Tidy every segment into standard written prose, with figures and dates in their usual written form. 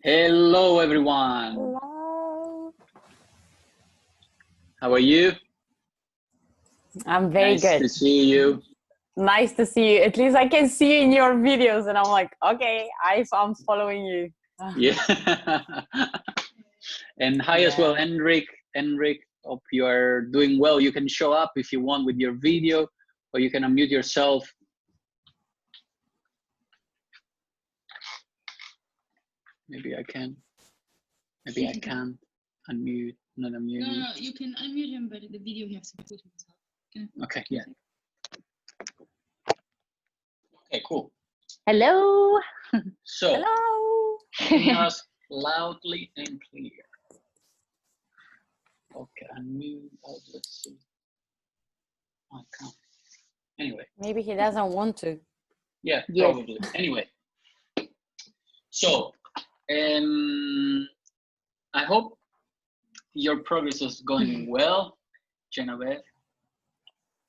Hello, everyone. Hello. How are you? I'm very Nice good. to see you. Nice to see you. At least I can see you in your videos, and I'm like, okay, I'm following you. Yeah. And hi as well, Enric. Enric, hope you are doing well. You can show up if you want with your video, or you can unmute yourself. Maybe I can. Maybe I can unmute, not unmute. No, you can unmute him, but the video he has to put himself. Okay, yeah. Okay, cool. Hello. So, Hello. can you hear us loudly and clear? Okay, unmute. Oh, let's see. Okay. Anyway. Maybe he doesn't want to. Yeah, Yes. probably. Anyway. So, I hope your progress is going well, Genevieve.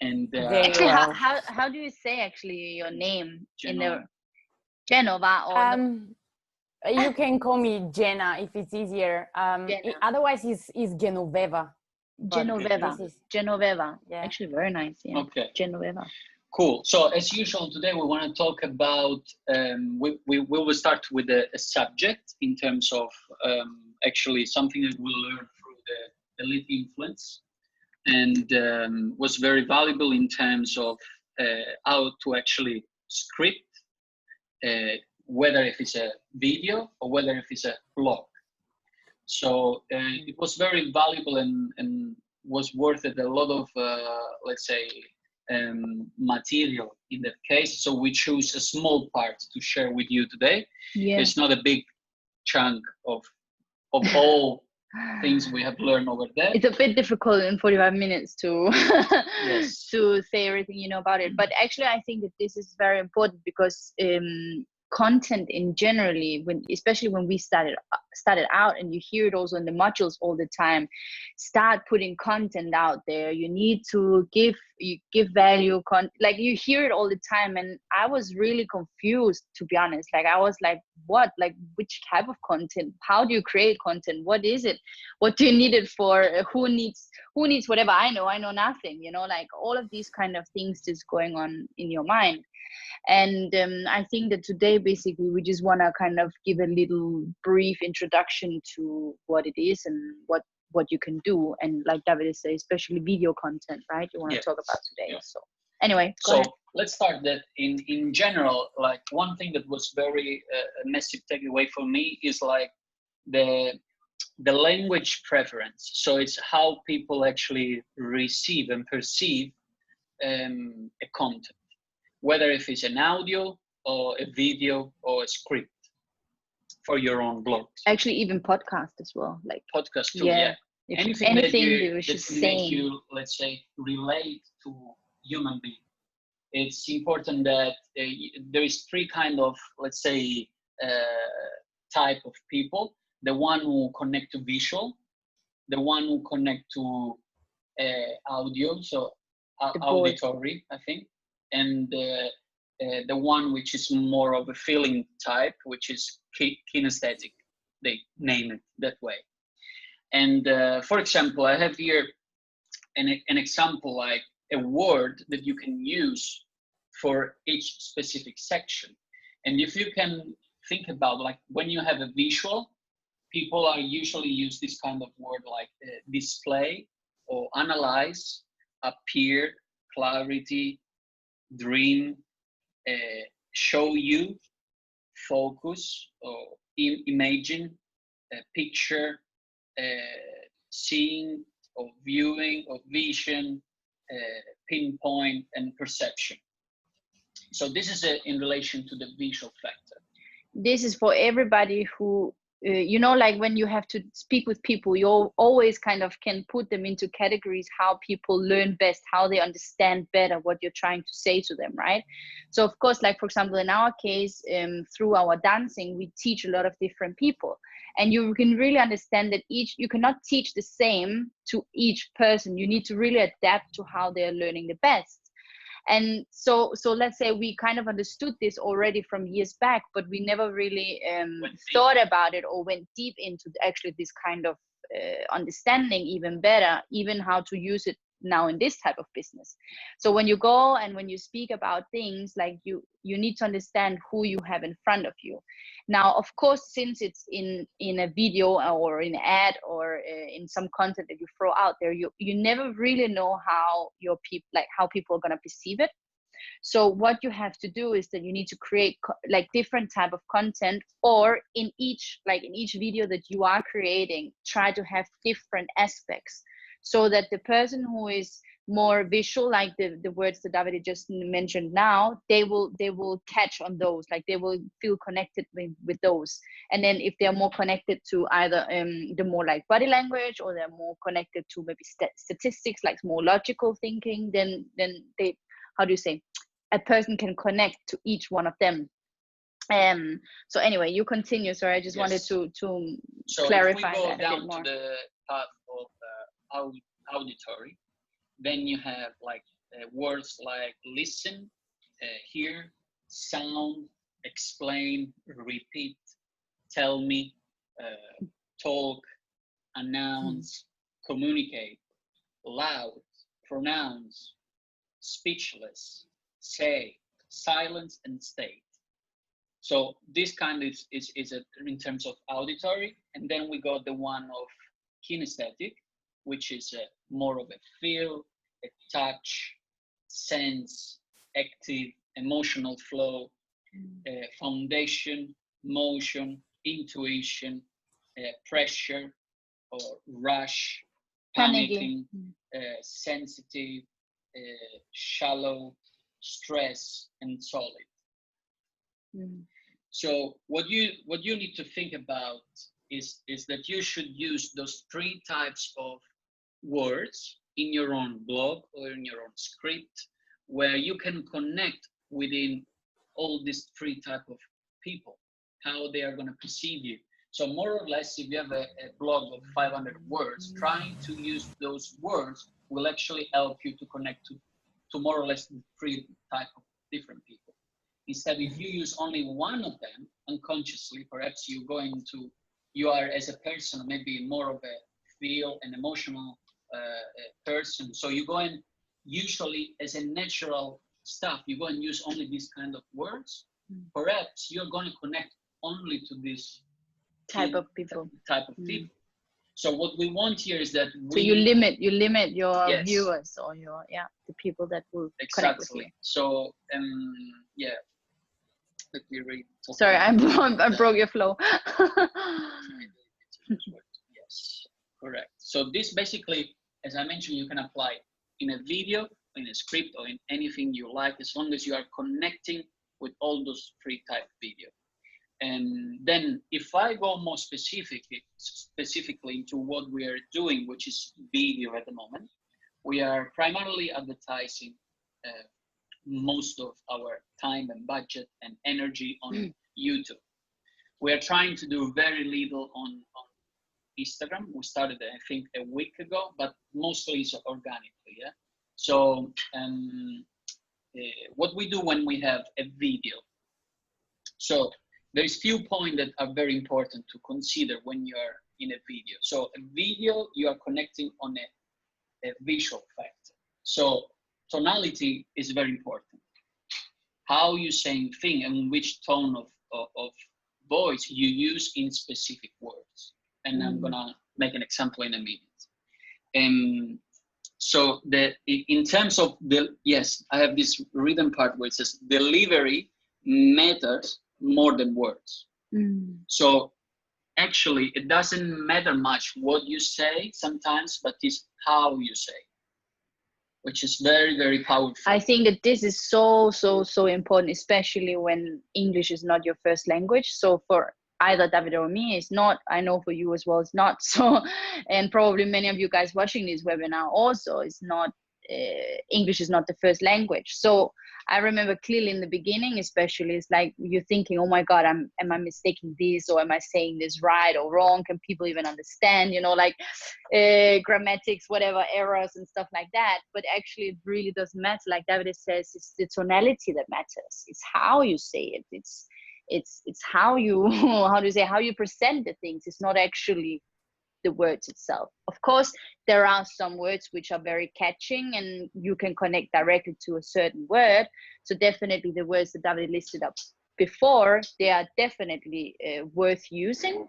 And Actually, well. how do you say actually your name in the Genova. Genova or You can call me Jenna if it's easier. Jenna. Otherwise, it's Genoveva. Genoveva? Genoveva. Yeah. Actually, very nice. Yeah. Okay. Genoveva. Cool. So as usual, today we want to talk about. We will start with a subject in terms of actually something that we'll learn through the elite influence, and was very valuable in terms of how to actually script, whether if it's a video or whether if it's a blog. So it was very valuable and was worth it a lot of let's say material in that case. So we choose a small part to share with you today. Yeah. It's not a big chunk of all things we have learned over there. It's a bit difficult in 45 minutes to Yes. to say everything you know about it. But actually, I think that this is very important because content in generally, especially when we started out, and you hear it also in the modules all the time, start putting content out there. You need to give value, like you hear it all the time, and I was really confused, to be honest. Like I was like, what, like which type of content? How do you create content? What is it? What do you need it for? Who needs whatever? I know nothing, like all of these kind of things just going on in your mind. And I think that today basically we just want to kind of give a little brief introduction to what it is and what you can do, and like David said, especially video content, right? You want to talk about today. Yeah. So anyway, so let's start that in general. Like one thing that was very a massive takeaway for me is like the language preference. So it's how people actually receive and perceive a content, whether if it's an audio or a video or a script for your own blog. Actually, even podcast as well, like podcast too. Yeah. Anything that you should make you, let's say, relate to human being. It's important that there is three kind of, let's say, type of people. The one who connect to visual, the one who connect to audio, so auditory, I think, and the one which is more of a feeling type, which is kinesthetic. They name it that way. And for example, I have here an example, like a word that you can use for each specific section. And if you can think about, like when you have a visual, people are usually use this kind of word like display or analyze, appear, clarity, dream, show you, focus, or imagine, picture, seeing, or viewing, or vision, pinpoint, and perception. So this is in relation to the visual factor. This is for everybody who like when you have to speak with people, you always kind of can put them into categories, how people learn best, how they understand better what you're trying to say to them, right? So of course, like for example, in our case, through our dancing, we teach a lot of different people, and you can really understand that you cannot teach the same to each person. You need to really adapt to how they're learning the best. And so let's say we kind of understood this already from years back, but we never really thought about it or went deep into actually this kind of understanding even better, even how to use it now in this type of business. So when you go and when you speak about things, like you need to understand who you have in front of you. Now, of course, since it's in a video or in an ad or in some content that you throw out there, you never really know how your people, like how people are going to perceive it. So what you have to do is that you need to create like different type of content, or in each video that you are creating, try to have different aspects, so that the person who is more visual, like the words that Davide just mentioned now, they will catch on those, like they will feel connected with those. And then if they're more connected to either the more like body language, or they're more connected to maybe statistics, like more logical thinking, then they, how do you say, a person can connect to each one of them. So anyway, you continue. Sorry, I just wanted to clarify that a bit more. So if we go down to the path of auditory, then you have like words like listen, hear, sound, explain, repeat, tell me, talk, announce, communicate, loud, pronounce, speechless, say, silence, and state. So this kind is in terms of auditory. And then we got the one of kinesthetic, which is more of a feel, a touch, sense, active, emotional flow, foundation, motion, intuition, pressure or rush, panicking, sensitive, shallow, stress, and solid. So what you need to think about is that you should use those 3 types of words in your own blog or in your own script, where you can connect within all these 3 types of people, how they are going to perceive you. So more or less, if you have a blog of 500 words, trying to use those words will actually help you to connect to more or less the 3 types of different people. Instead, if you use only one of them unconsciously, perhaps you are as a person maybe more of a feel and emotional person. So you go and usually as a natural stuff, you go and use only these kind of words. Perhaps you're going to connect only to this type of people. So what we want here is that so you limit your viewers or the people that will connect with you. So let me read. Sorry, I broke your flow. Yes, correct. So this basically, as I mentioned, you can apply in a video, in a script, or in anything you like, as long as you are connecting with all those 3 type of video. And then if I go more specifically into what we are doing, which is video at the moment, we are primarily advertising most of our time and budget and energy on YouTube. We are trying to do very little on Instagram. We started, I think, a week ago, but mostly it's organically. Yeah. So what we do when we have a video. So there is few points that are very important to consider when you are in a video. So a video, you are connecting on a visual factor. So tonality is very important. How you saying thing and which tone of voice you use in specific words. And I'm gonna make an example in a minute. So in terms of I have this written part where it says delivery matters more than words. So actually it doesn't matter much what you say sometimes, but it's how you say, which is very, very powerful. I think that this is so important, especially when English is not your first language. So for either Davide or me, it's not. I know for you as well, it's not. So, and probably many of you guys watching this webinar also, it's not. English is not the first language. So I remember clearly in the beginning, especially, it's like you're thinking, oh my God, am I mistaking this, or am I saying this right or wrong? Can people even understand, you know, like grammatics, whatever, errors and stuff like that. But actually it really doesn't matter. Like Davide says, it's the tonality that matters. It's how you say it. It's how you, how do you say, how you present the things. It's not actually the words itself. Of course, there are some words which are very catching and you can connect directly to a certain word. So definitely the words that David listed up before, they are definitely worth using.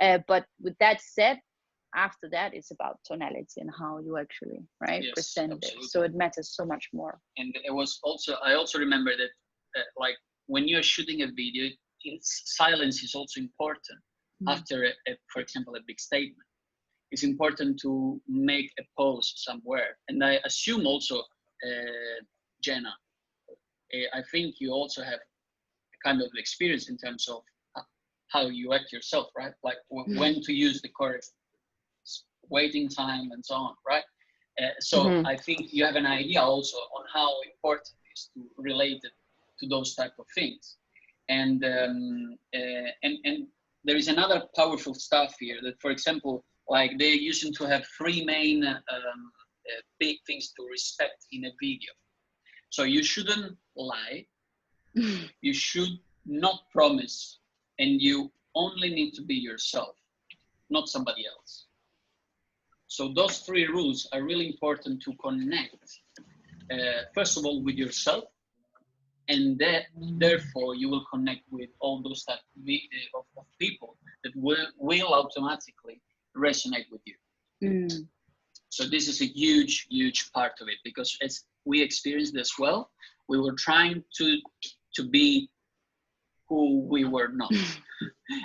But with that said, after that, it's about tonality and how you actually, right, Yes, present absolutely. it. So it matters so much more. And it was also, I also remember that like when you're shooting a video, silence is also important. After, for example, a big statement. It's important to make a pause somewhere. And I assume also, Jenna, I think you also have a kind of experience in terms of how you act yourself, right? Like when to use the correct waiting time and so on, right? So I think you have an idea also on how important it is to relate it to those type of things. And there is another powerful stuff here that, for example, like they used to have three main big things to respect in a video. So you shouldn't lie, you should not promise, and you only need to be yourself, not somebody else. So those three rules are really important to connect, first of all, with yourself, and that therefore you will connect with all those type of people that will automatically resonate with you. So this is a huge part of it, because as we experienced as well, we were trying to be who we were not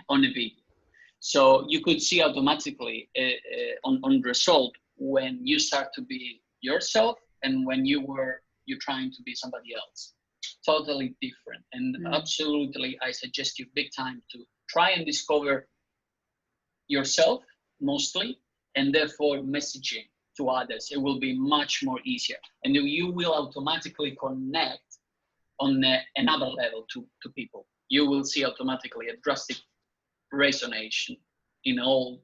on the video. So you could see automatically on the result when you start to be yourself and when you're trying to be somebody else. Totally different. And absolutely, I suggest you big time to try and discover yourself mostly, and therefore messaging to others. It will be much more easier, and you will automatically connect on another level to people. You will see automatically a drastic resonance in all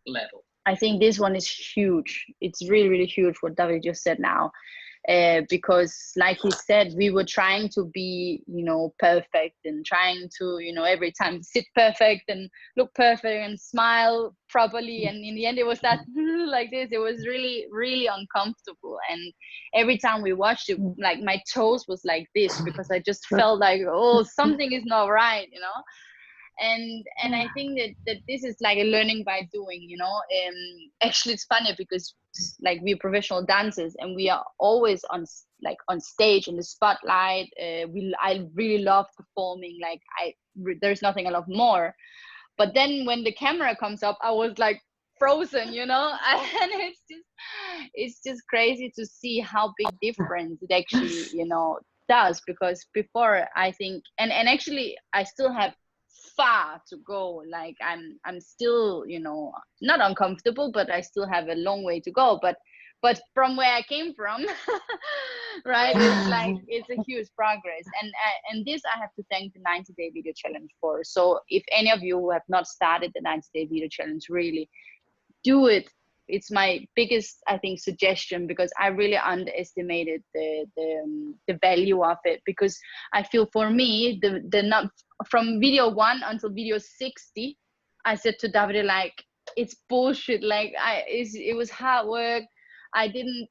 levels. I think this one is huge. It's really huge what David just said now. Because like he said, we were trying to be, you know, perfect and trying to, you know, every time sit perfect and look perfect and smile properly. And in the end, it was that like this. It was really uncomfortable. And every time we watched it, like my toes was like this, because I just felt like, oh, something is not right, you know. And I think that this is like a learning by doing, you know. Actually it's funny because like we're professional dancers and we are always on stage in the spotlight. I really love performing. Like there's nothing I love more. But then when the camera comes up, I was like frozen, you know. And it's just crazy to see how big difference it actually, you know, does. Because before, I think, and actually I still have far to go. Like I'm still, you know, not uncomfortable, but I still have a long way to go. But from where I came from, right, it's like it's a huge progress. And this I have to thank the 90-day video challenge for. So if any of you who have not started the 90-day video challenge, really do it. It's my biggest, I think, suggestion, because I really underestimated the value of it. Because I feel for me, the from video 1 until video 60, I said to Davide, like, it's bullshit. Like it was hard work. I didn't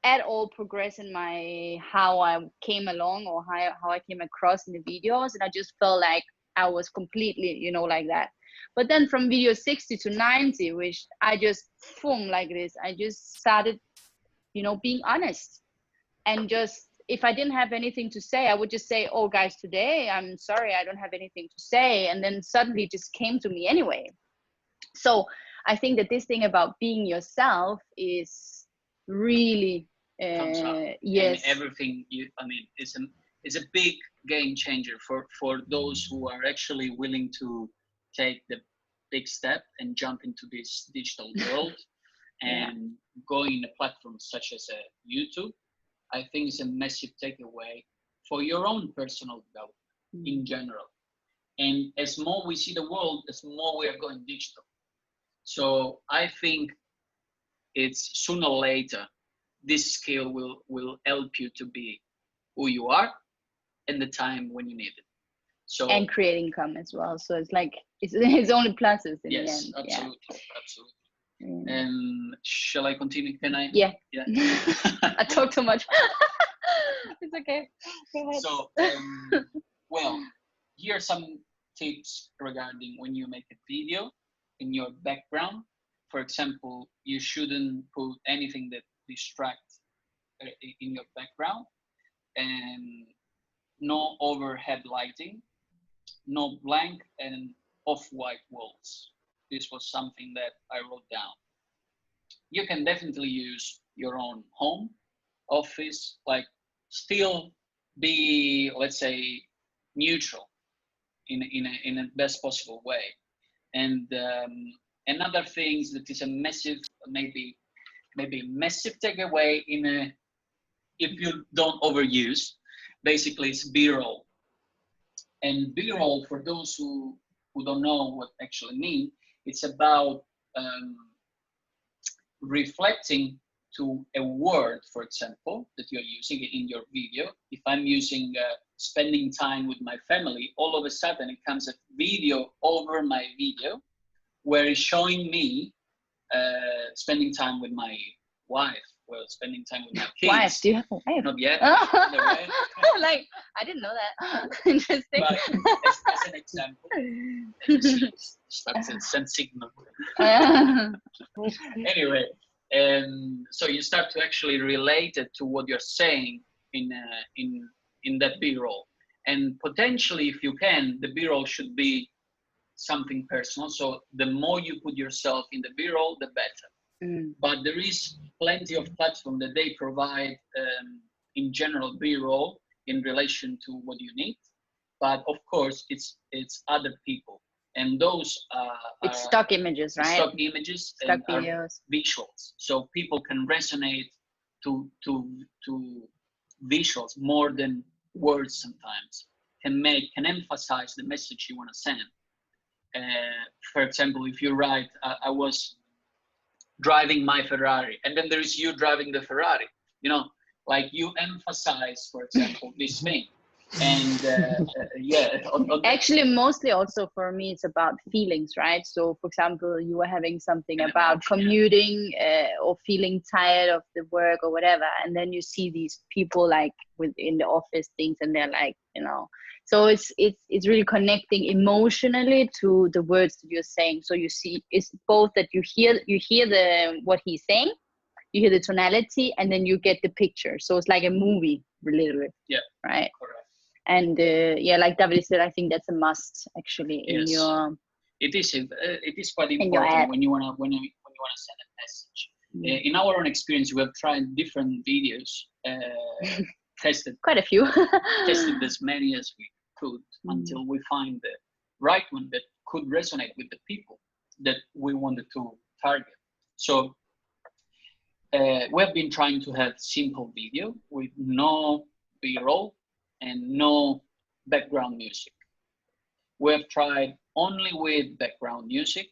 at all progress in my how I came along or how I came across in the videos, and I just felt like I was completely, you know, like that. But then from video 60 to 90, which I just like this, I just started, you know, being honest. And just, if I didn't have anything to say, I would just say, oh guys, today I'm sorry, I don't have anything to say. And then suddenly it just came to me anyway. So I think that this thing about being yourself is really yes. And everything is a big game changer for those who are actually willing to take the big step and jump into this digital world and go in a platform such as YouTube. I think it's a massive takeaway for your own personal development in general. And as more we see the world, as more we are going digital. So I think it's sooner or later, this skill will help you to be who you are in the time when you need it. So, and create income as well. So it's like, it's only pluses in yes, the end. absolutely, absolutely. Yeah. Shall I continue? Can I? Yeah. Yeah. I talk too much. It's okay. Go ahead. So, well, here are some tips regarding when you make a video in your background. For example, you shouldn't put anything that distracts in your background, and no overhead lighting, no blank and off-white walls. This was something that I wrote down. You can definitely use your own home, office, like still be, let's say, neutral in a best possible way. And another thing that is a massive, maybe massive takeaway in a, if you don't overuse, basically it's B-roll. And B-roll, for those who don't know what actually mean, it's about reflecting to a word, for example, that you're using in your video. If I'm using spending time with my family, all of a sudden it comes a video over my video where it's showing me spending time with my wife, well, spending time with my kids. Wife? Do you have a wife? Not yet. Oh. No way. Like, I didn't know that. Interesting. But as an example, she starts to send signal. Anyway, so you start to actually relate it to what you're saying in that B-roll, and potentially, if you can, the B-roll should be something personal. So the more you put yourself in the B-roll, the better. But there is plenty of platforms that they provide in general B-roll in relation to what you need. But of course, it's other people, and those it's stock images, right? Stock images, stock and videos, visuals. So people can resonate to visuals more than words. Sometimes can emphasize the message you want to send. For example, if you write, I was driving my Ferrari, and then there is you driving the Ferrari, you know, like you emphasize, for example, this thing. And yeah, actually mostly also for me it's about feelings, right? So for example, you were having something about commuting or feeling tired of the work or whatever, and then you see these people like within the office things, and they're like, you know, so it's really connecting emotionally to the words that you're saying. So you see, it's both that you hear the what he's saying, you hear the tonality, and then you get the picture. So it's like a movie, literally. Yeah. Right. Correct. And yeah, like Davide said, I think that's a must actually in your. It is quite important when you wanna send a message. In our own experience, we have tried different videos, tested quite a few, tested as many as we could until we find the right one that could resonate with the people that we wanted to target. So we have been trying to have simple video with no B-roll and no background music. We have tried only with background music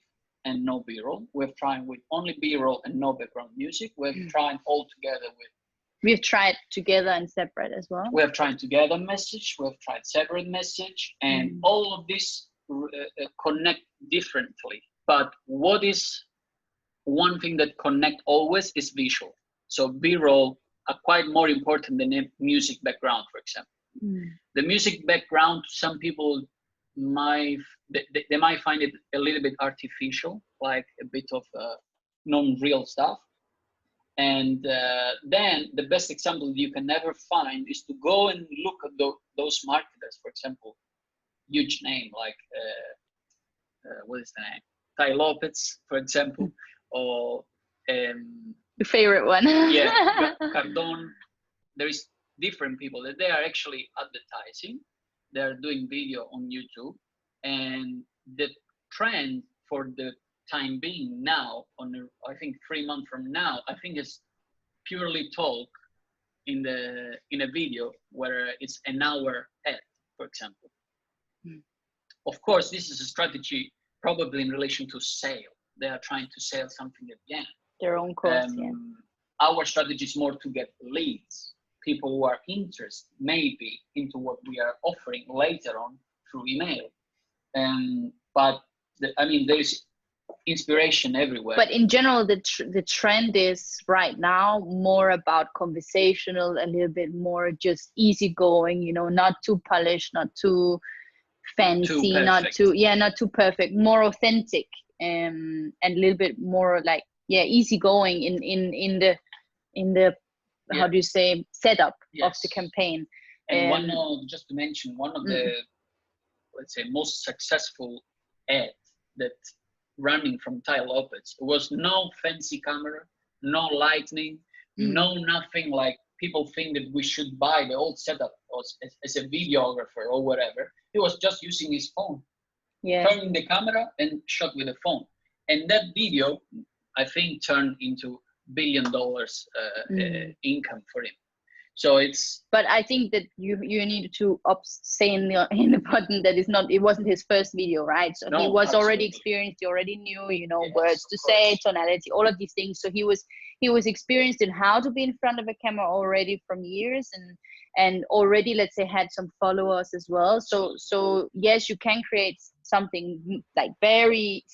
and no B-roll. We've tried with only B-roll and no background music. We've tried all together with. We've tried together and separate as well. We have tried together message. We've tried separate message, and all of this connect differently. But what is one thing that connect always is visual. So B-roll are quite more important than a music background, for example. The music background, some people might find it a little bit artificial, like a bit of non-real stuff. And then the best example you can never find is to go and look at those marketers, for example, huge name like what is the name? Tai Lopez, for example, or your favorite one. Yeah, Cardone. There is different people that they are actually advertising. They are doing video on YouTube, and the trend for the time being now, I think 3 months from now, I think is purely talk in a video where it's an hour ad, for example. Of course, this is a strategy probably in relation to sale. They are trying to sell something at the end. Their own course, Our strategy is more to get leads, people who are interested maybe into what we are offering later on through email. But there's inspiration everywhere. But in general, the trend is right now more about conversational, a little bit more just easygoing, you know, not too polished, not too fancy, not too perfect, more authentic, and a little bit more like easygoing in the how do you say, setup of the campaign. And just to mention, one of the, let's say, most successful ads that running from Tai Lopez, it was no fancy camera, no lighting, no nothing. Like people think that we should buy the old setup as a videographer or whatever. He was just using his phone, turning the camera and shot with the phone. And that video, I think, turned into $1 billion income for him. So it's. But I think that you need to say in the button that it wasn't his first video, right? So he was already experienced. He already knew, you know, words to say, tonality, all of these things. So he was experienced in how to be in front of a camera already from years, and already, let's say, had some followers as well. So yes, you can create something like very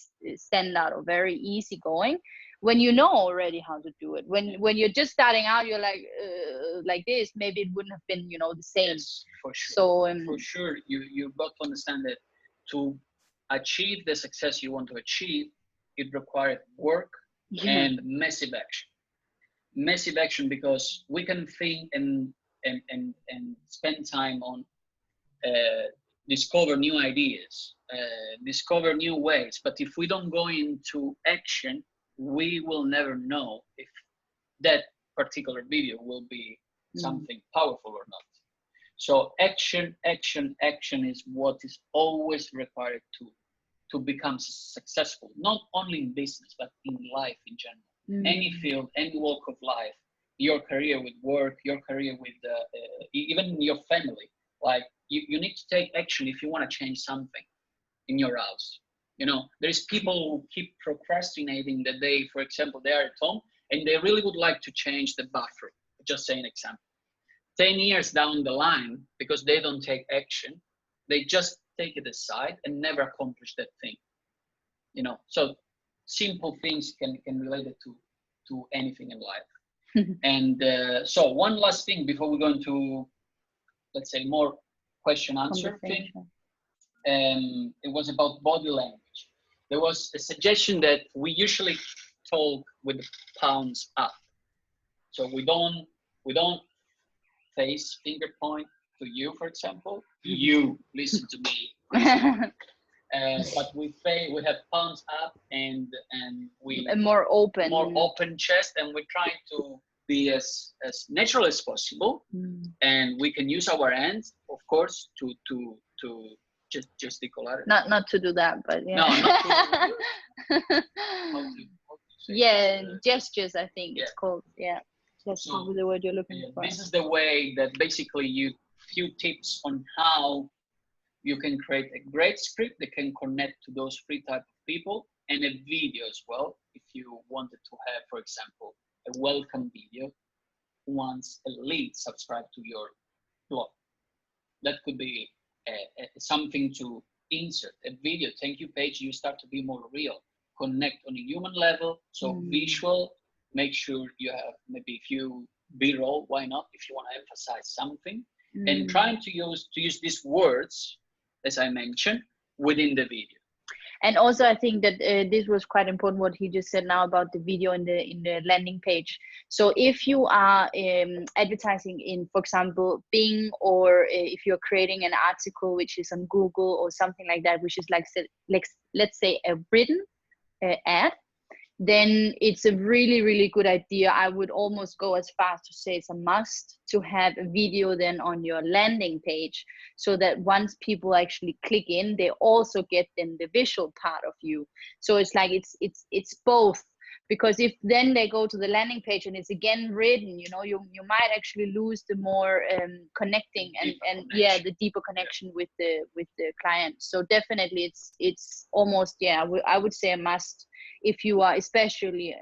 standout or very easygoing when you know already how to do it. When you're just starting out, you're like this, maybe it wouldn't have been, you know, the same. Yes, for sure. So for sure, you've got to understand that to achieve the success you want to achieve, it requires work and massive action. Massive action, because we can think and spend time on discover new ideas, discover new ways. But if we don't go into action, we will never know if that particular video will be something powerful or not. So action is what is always required to become successful, not only in business, but in life in general. Any field, any walk of life, your career with work, your career with even your family. Like you need to take action if you want to change something in your house. You know, there's people who keep procrastinating that they, for example, they are at home and they really would like to change the bathroom. Just say an example. 10 years down the line, because they don't take action, they just take it aside and never accomplish that thing. You know, so simple things can relate it to anything in life. And so one last thing before we go into, let's say, more question answer thing. It was about body language. There was a suggestion that we usually talk with the palms up. So we don't face finger point to you, for example. You listen to me. But we have palms up and we more open chest, and we're trying to be as natural as possible. And we can use our hands, of course, to just gesticulate. Not to do that, but yeah. No, not to gestures, I think it's called. Yeah, that's probably the word you're looking for. This is the way that basically few tips on how you can create a great script that can connect to those three types of people, and a video as well. If you wanted to have, for example, a welcome video once a lead subscribe to your blog, that could be something to insert a video thank you page. You start to be more real, connect on a human level. So visual, make sure you have maybe a few b-roll, why not, if you want to emphasize something, and trying to use these words, as I mentioned, within the video. And also, I think that this was quite important what he just said now about the video in the landing page. So if you are advertising in, for example, Bing, or if you're creating an article which is on Google or something like that, which is like let's say a written ad, then it's a really, really good idea. I would almost go as far as to say it's a must to have a video then on your landing page, so that once people actually click in, they also get then the visual part of you. So it's like it's both. because if then they go to the landing page and it's again written, you know, you might actually lose the more connecting and yeah, the deeper connection with the client. So definitely it's almost, yeah, I would say a must if you are especially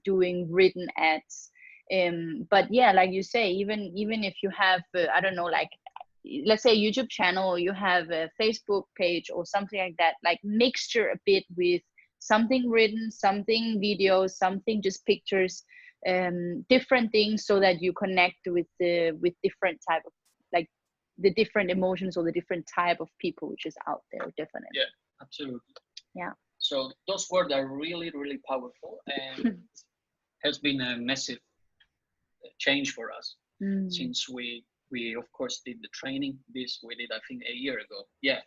doing written ads. But yeah, like you say, even if you have I don't know, like let's say a YouTube channel, or you have a Facebook page or something like that, like mixture a bit with something written, something video, something just pictures, different things, so that you connect with different type of, like the different emotions or the different type of people which is out there. Definitely. Yeah, absolutely. Yeah. So those words are really, really powerful, and has been a massive change for us since we of course did the training. This we did, I think, a year ago. Yeah.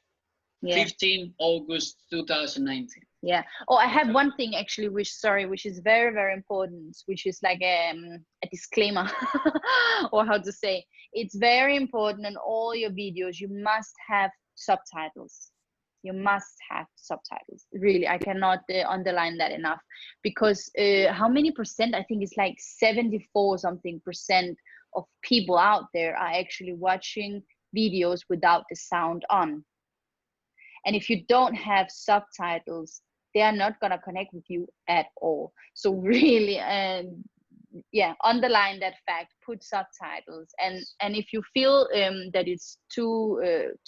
15 August 2019. Yeah. Oh, I have one thing actually, which is very, very important, which is like a disclaimer or how to say. It's very important in all your videos. You must have subtitles. You must have subtitles. Really, I cannot underline that enough, because how many percent? I think it's like 74 something percent of people out there are actually watching videos without the sound on. And if you don't have subtitles, they are not going to connect with you at all. So really, yeah, underline that fact, put subtitles. And if you feel that it's too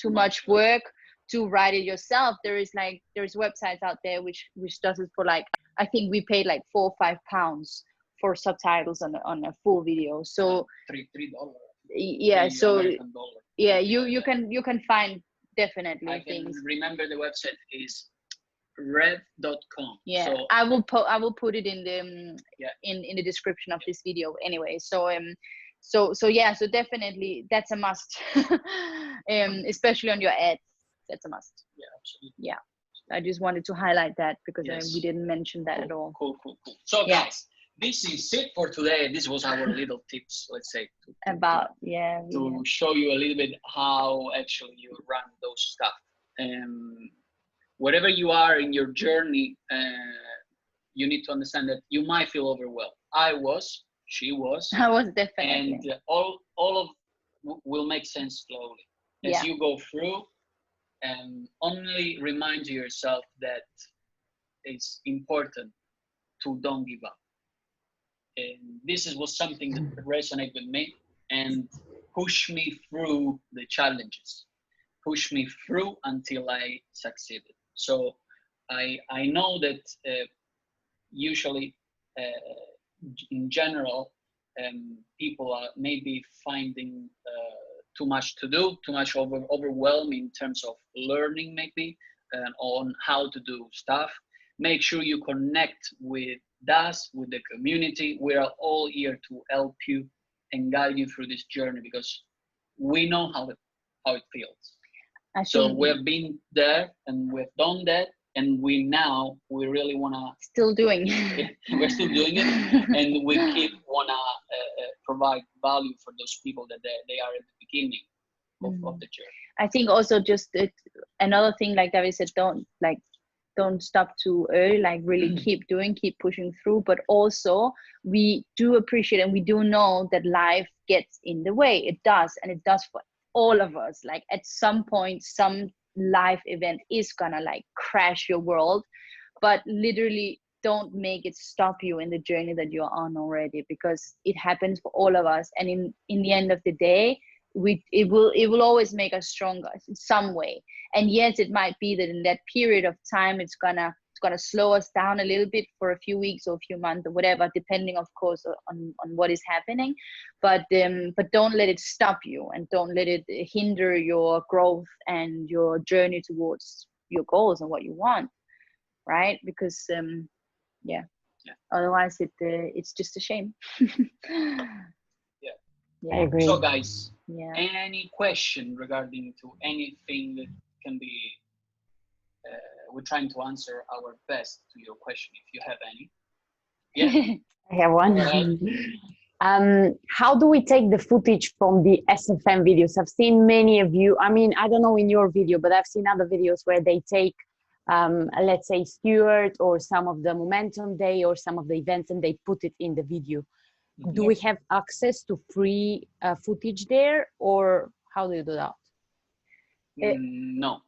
much work to write it yourself, there's websites out there which does it for, like, I think we paid like £4 or £5 for subtitles on a full video. So $3. Yeah, so yeah, you can find definitely I can things. remember the website is rev.com. Yeah, so I will put it in the in the description of this video anyway. So so yeah, so definitely that's a must. Especially on your ads, that's a must. Yeah, absolutely. Yeah, I just wanted to highlight that because Yes. we didn't mention that at all. Cool. So guys, this is it for today. This was our little tips, let's say, to show you a little bit how actually you run those stuff. Wherever you are in your journey, you need to understand that you might feel overwhelmed. She was. I was definitely. And all of will make sense slowly as you go through. And only remind yourself that it's important to don't give up. And this was something that resonated with me and pushed me through the challenges, pushed me through until I succeeded. So I know that usually in general, people are maybe finding too much to do, too much overwhelm in terms of learning, maybe on how to do stuff. Make sure you connect with us, with the community. We are all here to help you and guide you through this journey, because we know how it feels. So we've been there and we've done that, and we really wanna still doing. We're still doing it, and we keep wanna provide value for those people that they are at the beginning of the journey. I think also just another thing, like David said, don't stop too early, like really keep pushing through. But also we do appreciate and we do know that life gets in the way. It does, and it does for all of us. Like at some point, some life event is gonna like crash your world, but literally don't make it stop you in the journey that you're on already, because it happens for all of us. And in the end of the day, it will always make us stronger in some way. And yes, it might be that in that period of time it's gonna slow us down a little bit for a few weeks or a few months or whatever, depending of course on what is happening. But don't let it stop you, and don't let it hinder your growth and your journey towards your goals and what you want, right? Because otherwise it's just a shame. I agree. So guys, any question regarding to anything that can be, we're trying to answer our best to your question if you have any. Yeah. I have one. How do we take the footage from the SFM videos? I've seen many of you. I mean, I don't know in your video, but I've seen other videos where they take let's say Stewart or some of the Momentum Day or some of the events, and they put it in the video. Do we have access to free footage there, or how do you do that? No,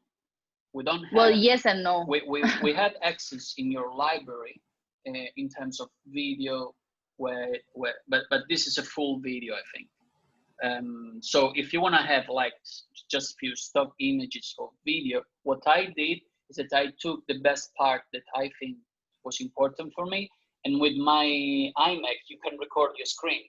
we don't have. Well, yes and no. We had access in your library in terms of video, but this is a full video, I think. So if you want to have like just a few stock images of video, what I did is that I took the best part that I think was important for me, and with my iMac you can record your screen.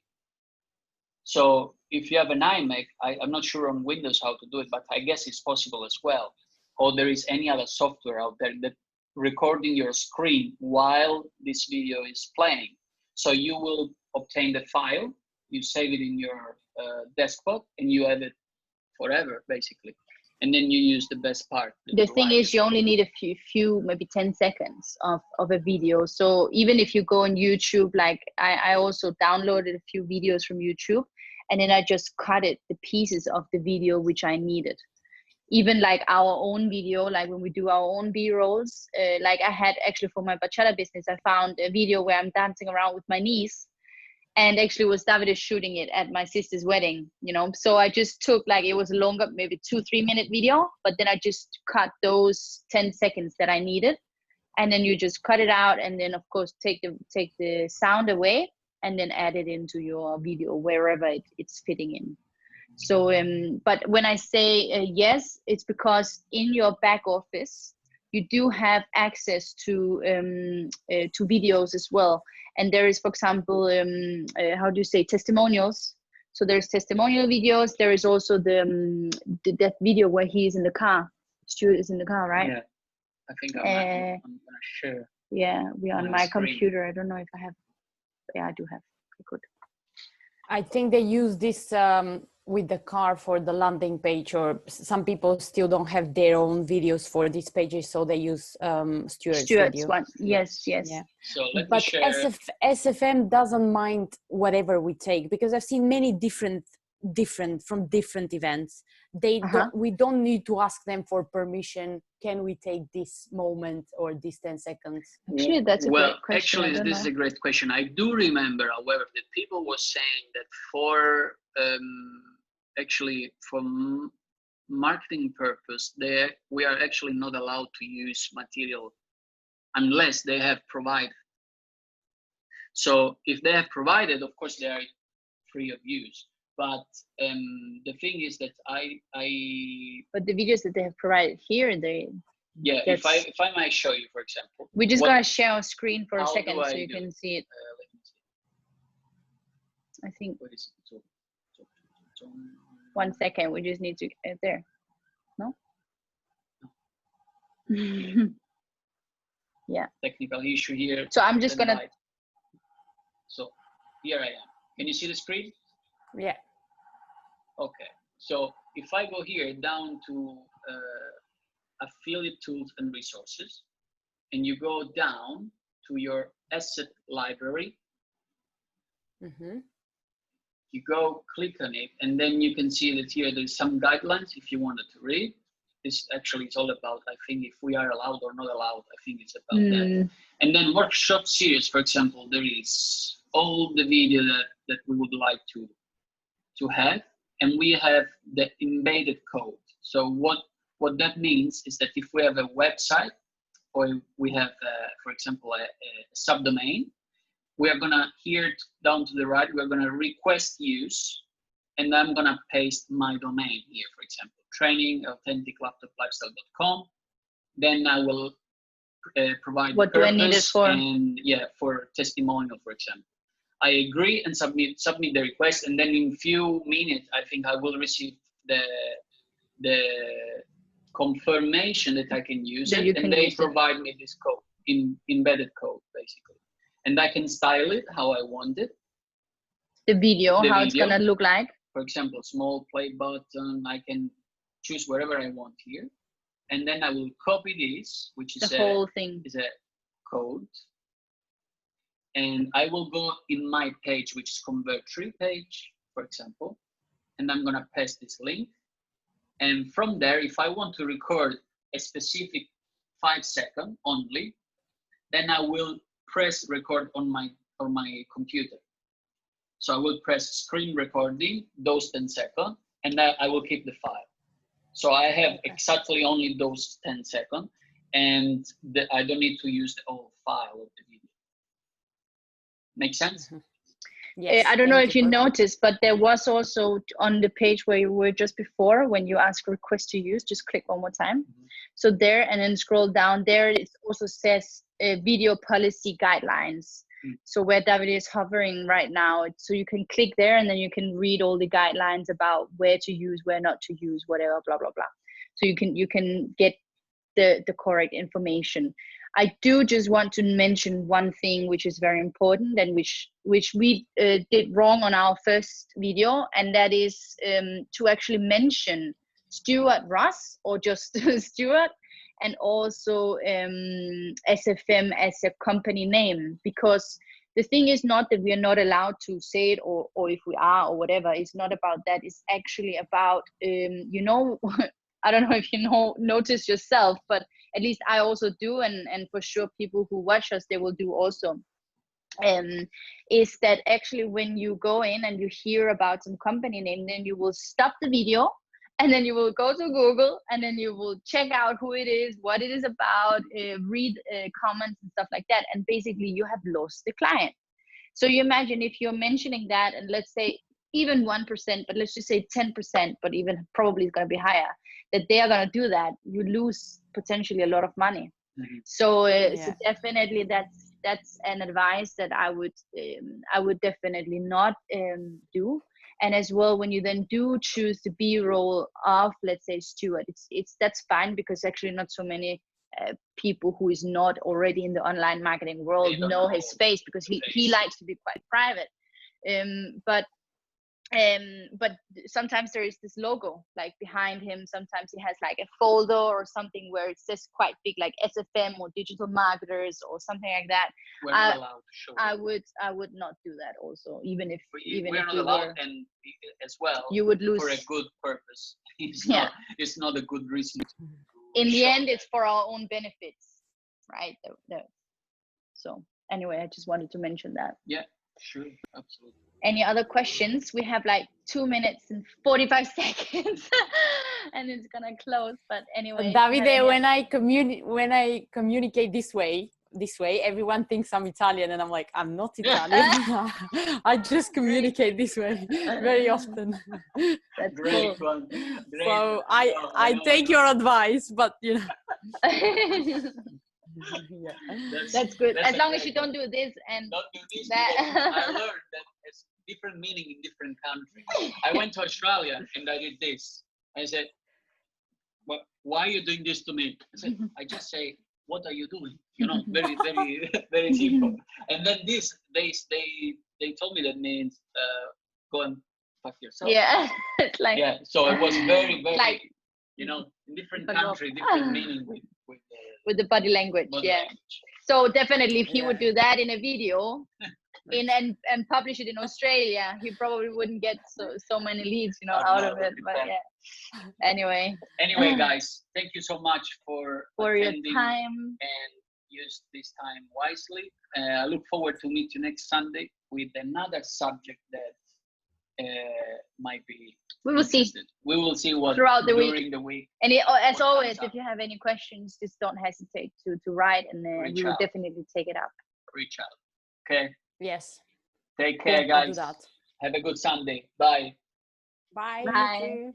So if you have an iMac, I'm not sure on Windows how to do it, but I guess it's possible as well. Or there is any other software out there that recording your screen while this video is playing. So you will obtain the file, you save it in your desktop, and you have it forever, basically. And then you use the best part. The thing is, you only need a few, maybe 10 seconds of a video. So even if you go on YouTube, like I also downloaded a few videos from YouTube, and then I just cut it, the pieces of the video which I needed. Even like our own video, like when we do our own B-rolls, like I had actually for my bachata business, I found a video where I'm dancing around with my niece, and actually was Davide shooting it at my sister's wedding, you know. So I just took, like, it was a longer, maybe 2-3 minute video, but then I just cut those 10 seconds that I needed, and then you just cut it out, and then of course take the sound away, and then add it into your video wherever it's fitting in. So but when I say yes, it's because in your back office you do have access to videos as well. And there is, for example, how do you say, testimonials. So there's testimonial videos. There is also that video where he is in the car. Stuart is in the car, right? Yeah, I think I'm gonna share. Yeah, we're on my screen. computer. I don't know if I have. Yeah, I do have. Okay, good. I think they use this with the car for the landing page, or some people still don't have their own videos for these pages, so they use Stuart's video. One. Yes. Yeah. So let But me share. SFM doesn't mind whatever we take, because I've seen many different from different events. We don't need to ask them for permission. Can we take this moment or this 10 seconds? Actually, that's a great question. Actually, this is a great question. I do remember, however, that people were saying that for marketing purpose, we are actually not allowed to use material unless they have provided. So if they have provided, of course, they are free of use. But the thing is that But the videos that they have provided here, if I might show you, for example. We're just gonna share our screen for a second so you can see it. Let me see. I think. What is it? So, 1 second. We just need to get there. No. Yeah. Technical issue here. So I'm just gonna. So here I am. Can you see the screen? Yeah. Okay. So if I go here down to affiliate tools and resources, and you go down to your asset library, you go click on it, and then you can see that here there's some guidelines if you wanted to read. This actually is all about, I think, if we are allowed or not allowed. I think it's about that. And then workshop series, for example, there is all the video that we would like to have, and we have the embedded code. So what that means is that if we have a website, or we have, for example, a subdomain, we are gonna, here down to the right, we're gonna request use, and I'm gonna paste my domain here, for example, training.authenticlaptoplifestyle.com. Then I will provide what do I need it for? And for testimonial, for example. I agree and submit the request, and then in few minutes, I think I will receive the confirmation that I can use it, and they provide me this code, embedded code, basically. And I can style it how I want it. The video, it's gonna look like. For example, small play button, I can choose wherever I want here. And then I will copy this, which is the whole thing. Is a code. And I will go in my page, which is Convertri page, for example, and I'm gonna paste this link. And from there, if I want to record a specific 5 seconds only. Then I will press record on my computer. So I will press screen recording, those 10 seconds, and I will keep the file. So I have exactly only those 10 seconds, and I don't need to use the whole file of the video. Make sense? Yes, I don't know if you perfect. noticed, but there was also on the page where you were just before, when you ask request to use, just click one more time. So there, and then scroll down there, it also says video policy guidelines. So where Davide is hovering right now, so you can click there, and then you can read all the guidelines about where to use, where not to use, whatever, blah, blah, blah. So you can get the correct information. I do just want to mention one thing which is very important, and which we did wrong on our first video, and that is to actually mention Stuart Ross, or just Stuart, and also SFM as a company name, because the thing is not that we are not allowed to say it, or if we are, or whatever. It's not about that. It's actually about you know, I don't know if you notice yourself, but at least I also do, and for sure people who watch us, they will do also, is that actually when you go in and you hear about some company name, then you will stop the video, and then you will go to Google, and then you will check out who it is, what it is about, read comments and stuff like that, and basically you have lost the client. So you imagine if you're mentioning that, and let's say even 1%, but let's just say 10%, but even probably it's going to be higher, that they are going to do that, you lose potentially a lot of money. So so definitely that's an advice that I would definitely not do. And as well, when you then do choose the B-roll of, let's say, Stuart, that's fine, because actually not so many people who is not already in the online marketing world know his face, because he likes to be quite private. But sometimes there is this logo like behind him. Sometimes he has like a folder or something where it says quite big, like SFM or digital marketers or something like that. We're not allowed to show I would not do that also, even if we're not allowed, and as well, you would lose for a good purpose. It's not a good reason. In the end, it's for our own benefits, right? So anyway, I just wanted to mention that. Yeah, sure, absolutely. Any other questions? We have like 2 minutes and 45 seconds and it's gonna close, but anyway. Davide, when I communicate this way, everyone thinks I'm Italian, and I'm like, I'm not Italian. I just communicate this way very often. That's great cool. one. Great. So I take your advice, but you know. That's good. As long as you don't do this and don't do this, that. I learned that it's different meaning in different countries. I went to Australia and I did this. I said, why are you doing this to me? I said, I just say, what are you doing? You know, very, very, very simple. And then they told me that means go and fuck yourself. Yeah, it's like, yeah. So it was very, very, like, you know, in different country, different meaning with the body language. So definitely, if he would do that in a video, and publish it in Australia, he probably wouldn't get so many leads, you know, out of it. But yeah. Anyway, guys, thank you so much for your time, and use this time wisely. I look forward to meet you next Sunday with another subject that might be. We will see. We will see what throughout the during the week. And as always, if you have any questions, just don't hesitate to write, and we will definitely take it up. Reach out. Okay. Yes. Take care, guys. I'll do that. Have a good Sunday. Bye. Bye. Bye.